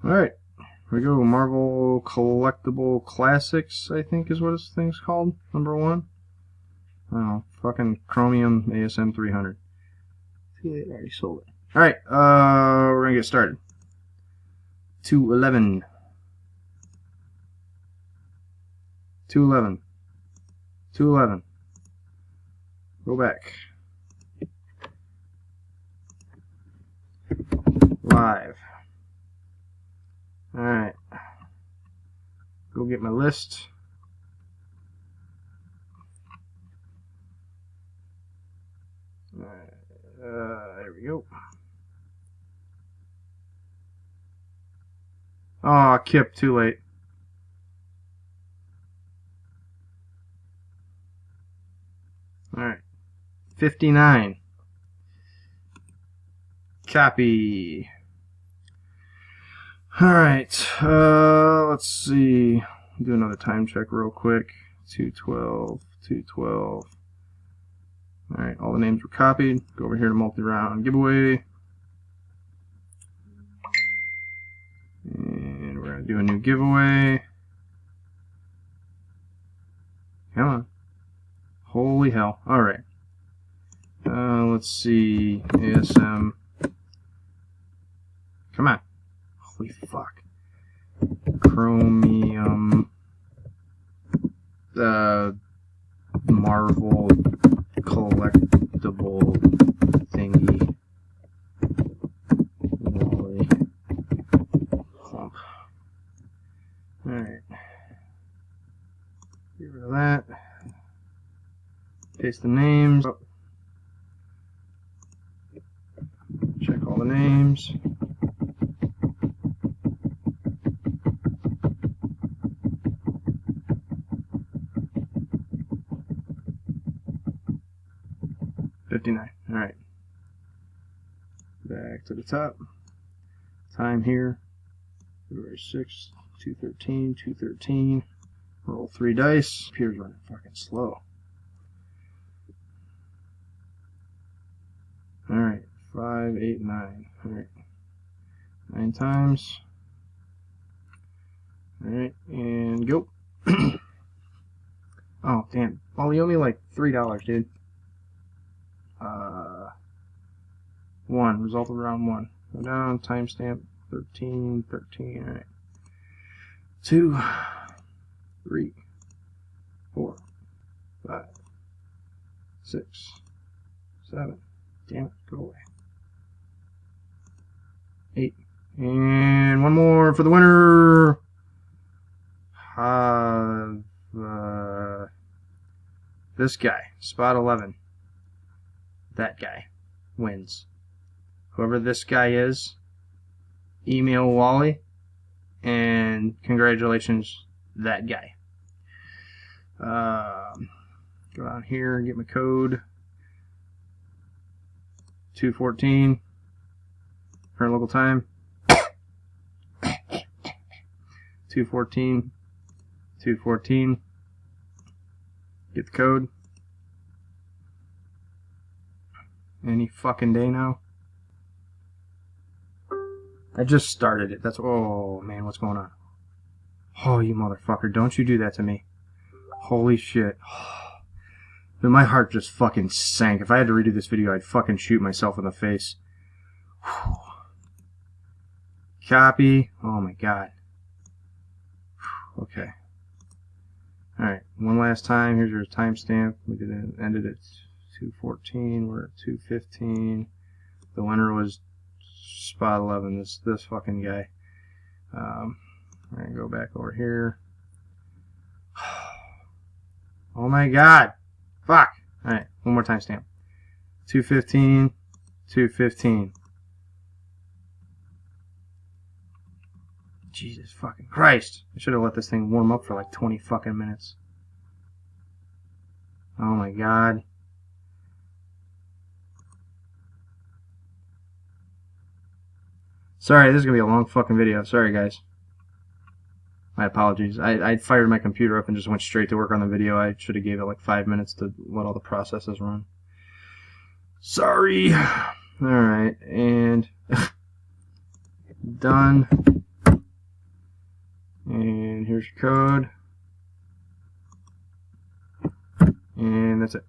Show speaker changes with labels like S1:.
S1: Alright, here we go. Marvel Collectible Classics, I think is what this thing's called. Number 1. Oh, fucking Chromium ASM 300. See, they already sold it. Alright, we're gonna get started. 211. 211. 211. Go back. Live. Alright. Go get my list. There we go. Oh, Kip, too late. Alright. 59. Copy. Alright, let's see. Do another time check real quick. 212, 212. Alright, all the names were copied. Go over here to multi-round giveaway. And we're going to do a new giveaway. Come on. Holy hell. Alright. Let's see. ASM. Come on. Holy fuck. Chromium. Marvel collectible thingy. Wally. Klump. Alright. Get rid of that. Paste the names. Oh. Check all the names. Alright. Back to the top. Time here. February 6th, 213, 213. Roll 3 dice. Computer's running fucking slow. Alright. 5, 8, 9. Alright. 9 times. Alright, and go. Oh, damn. Well, you owe me like $3, dude. 1. Result of round 1. Go down. Timestamp 13, 13. Alright. 2, 3, 4, 5, 6, 7. Damn it. Go away. 8. And one more for the winner. This guy. Spot 11. That guy wins. Whoever this guy is, email Wally, and congratulations, that guy. Go down here and get my code. 214. Current local time. 214. 214. Get the code. Any fucking day now. I just started it. That's... Oh, man, what's going on? Oh, you motherfucker. Don't you do that to me. Holy shit. Dude, my heart just fucking sank. If I had to redo this video, I'd fucking shoot myself in the face. Whew. Copy. Oh, my God. Okay. Alright, one last time. Here's your timestamp. We did it, ended at 2:14. We're at 2:15. The winner was spot 11. This fucking guy. I'm gonna go back over here. Oh my God! Fuck! Alright, one more timestamp. 2:15. 2:15. Jesus fucking Christ! I should have let this thing warm up for like 20 fucking minutes. Oh my God. Sorry, this is gonna be a long fucking video. Sorry, guys. My apologies. I fired my computer up and just went straight to work on the video. I should have gave it like 5 minutes to let all the processes run. Sorry. Alright, and done. here's your code. And that's it.